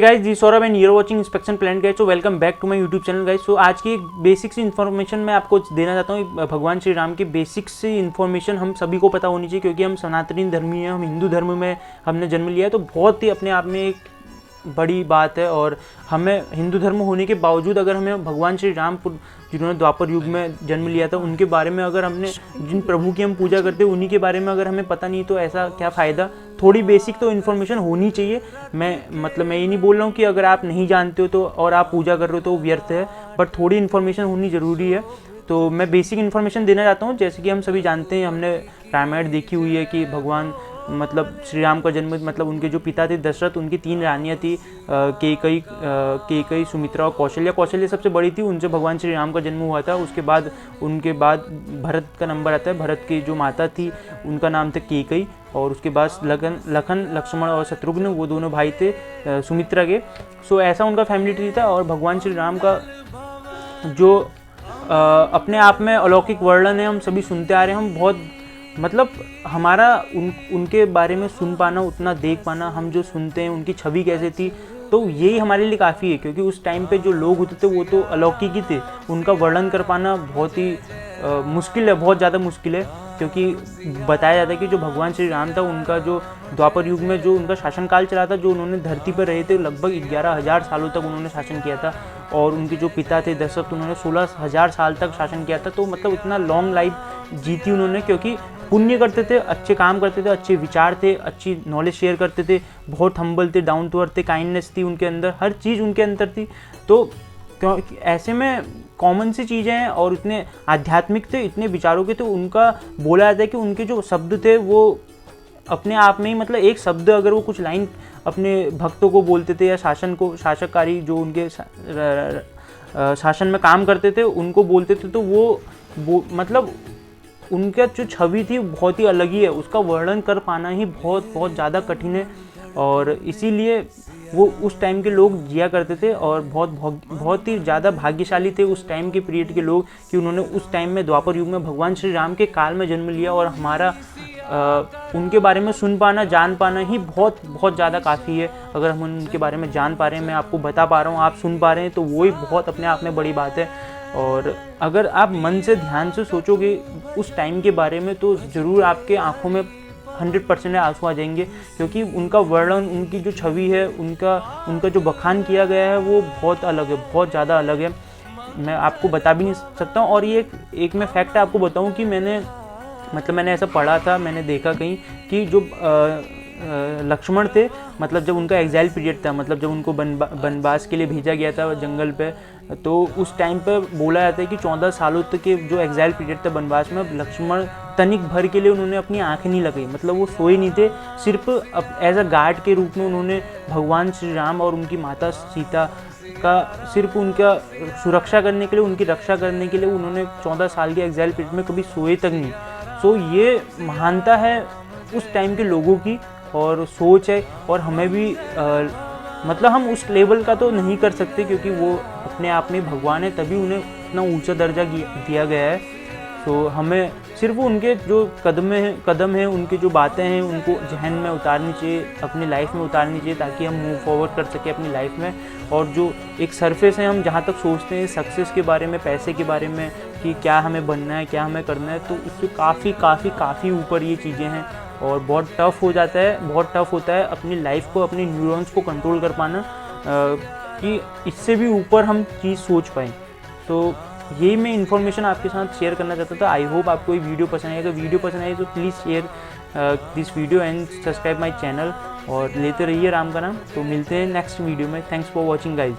Guys जी Saurabh and you're watching inspection plan guys. So welcome back to my YouTube channel guys. So आज की एक basic सी information मैं आपको देना चाहता हूँ। भगवान श्री राम की बेसिक सी इन्फॉर्मेशन हम सभी को पता होनी चाहिए, क्योंकि हम सनातनी धर्मी हैं, हम हिंदू धर्म में हमने जन्म लिया है। तो बहुत ही अपने आप में एक बड़ी बात है। और हमें हिंदू धर्म होने के बावजूद अगर हमें भगवान श्री राम जिन्होंने द्वापर युग में जन्म लिया था उनके बारे में, अगर हमने जिन प्रभु की हम पूजा करते हैं उन्हीं के बारे में अगर हमें पता नहीं, तो ऐसा क्या फ़ायदा। थोड़ी बेसिक तो इन्फॉर्मेशन होनी चाहिए। मैं ये नहीं बोल रहा हूँ कि अगर आप नहीं जानते हो तो और आप पूजा कर रहे हो तो व्यर्थ है, बट थोड़ी इन्फॉर्मेशन होनी ज़रूरी है। तो मैं बेसिक इन्फॉर्मेशन देना चाहता हूँ। जैसे कि हम सभी जानते हैं, हमने रामायण देखी हुई है कि भगवान श्री राम का जन्म उनके जो पिता थे दशरथ, उनकी 3 रानियाँ थी, केकई, सुमित्रा और कौशल्या। कौशल्या सबसे बड़ी थी, उनसे भगवान श्री राम का जन्म हुआ था। उनके बाद भरत का नंबर आता है। भरत की जो माता थी उनका नाम था केकई, और उसके बाद लखन, लक्ष्मण और शत्रुघ्न, वो दोनों भाई थे सुमित्रा के। सो ऐसा उनका फैमिली ट्री था। और भगवान श्री राम का जो अपने आप में अलौकिक वर्णन है, हम सभी सुनते आ रहे हैं। हम बहुत हमारा उनके बारे में सुन पाना, उतना देख पाना, हम जो सुनते हैं उनकी छवि कैसे थी, तो यही हमारे लिए काफ़ी है। क्योंकि उस टाइम पे जो लोग होते थे वो तो अलौकिक ही थे। उनका वर्णन कर पाना बहुत ही मुश्किल है, बहुत ज़्यादा मुश्किल है। क्योंकि बताया जाता है कि जो भगवान श्री राम था, उनका जो द्वापर युग में जो उनका शासनकाल चला था, जो उन्होंने धरती पर रहे थे, लगभग 11,000 सालों तक उन्होंने शासन किया था। और उनके जो पिता थे दशरथ, उन्होंने 16,000 साल तक शासन किया था। तो इतना लॉन्ग लाइफ जीती उन्होंने, क्योंकि पुण्य करते थे, अच्छे काम करते थे, अच्छे विचार थे, अच्छी नॉलेज शेयर करते थे, बहुत हम्बल थे, डाउन टू अर्थ थे, काइंडनेस थी उनके अंदर, हर चीज़ उनके अंदर थी। तो ऐसे में कॉमन सी चीज़ें हैं और इतने आध्यात्मिक थे, इतने विचारों के थे। उनका बोला जाता है कि उनके जो शब्द थे वो अपने आप में ही एक शब्द अगर वो कुछ लाइन अपने भक्तों को बोलते थे या शासककारी जो उनके शासन में काम करते थे उनको बोलते थे, तो वो उनका जो छवि थी बहुत ही अलग ही है। उसका वर्णन कर पाना ही बहुत बहुत ज़्यादा कठिन है। और इसीलिए वो उस टाइम के लोग जिया करते थे और बहुत ही ज़्यादा भाग्यशाली थे उस टाइम के पीरियड के लोग, कि उन्होंने उस टाइम में द्वापर युग में भगवान श्री राम के काल में जन्म लिया। और हमारा उनके बारे में सुन पाना, जान पाना ही बहुत बहुत ज़्यादा काफ़ी है। अगर हम उनके बारे में जान पा रहे हैं, मैं आपको बता पा रहा हूँ, आप सुन पा रहे हैं, तो वो ही बहुत अपने आप में बड़ी बात है। और अगर आप मन से ध्यान से सोचोगे उस टाइम के बारे में, तो ज़रूर आपके आंखों में 100% आंसू आ जाएंगे। क्योंकि उनका वर्णन, उनकी जो छवि है, उनका जो बखान किया गया है वो बहुत अलग है, बहुत ज़्यादा अलग है। मैं आपको बता भी नहीं सकता हूँ। और ये एक मैं फैक्ट आपको बताऊँ कि मैंने ऐसा पढ़ा था, मैंने देखा कहीं कि जो लक्ष्मण थे, जब उनका एग्जाइल पीरियड था, जब उनको वनवास के लिए भेजा गया था जंगल पे, तो उस टाइम पे बोला जाता है कि 14 सालों तक के जो एग्जाइल पीरियड था वनवास में, लक्ष्मण तनिक भर के लिए उन्होंने अपनी आँखें नहीं लगाई। वो सोए नहीं थे, सिर्फ एज अ गार्ड के रूप में उन्होंने भगवान श्री राम और उनकी माता सीता का सिर्फ उनका सुरक्षा करने के लिए, उनकी रक्षा करने के लिए उन्होंने 14 साल के एग्जाइल पीरियड में कभी सोए तक नहीं। सो ये महानता है उस टाइम के लोगों की और सोच है। और हमें भी हम उस लेवल का तो नहीं कर सकते, क्योंकि वो अपने आप में भगवान है, तभी उन्हें इतना ऊंचा दर्जा दिया गया है। तो हमें सिर्फ उनके जो कदम हैं, उनकी जो बातें हैं, उनको जहन में उतारनी चाहिए, अपनी लाइफ में उतारनी चाहिए, ताकि हम मूव फॉरवर्ड कर सकें अपनी लाइफ में। और जो एक सरफेस है, हम जहाँ तक सोचते हैं सक्सेस के बारे में, पैसे के बारे में, कि क्या हमें बनना है, क्या हमें करना है, तो उससे काफ़ी ऊपर ये चीज़ें हैं। और बहुत टफ होता है अपनी लाइफ को, अपनी न्यूरॉन्स को कंट्रोल कर पाना, कि इससे भी ऊपर हम चीज़ सोच पाएँ। तो यही मैं इन्फॉर्मेशन आपके साथ शेयर करना चाहता था। आई होप आपको ये वीडियो पसंद आएगा। वीडियो पसंद आई तो please share this video and subscribe my channel, और लेते रहिए राम का नाम। तो मिलते हैं नेक्स्ट वीडियो में। Thanks for watching guys.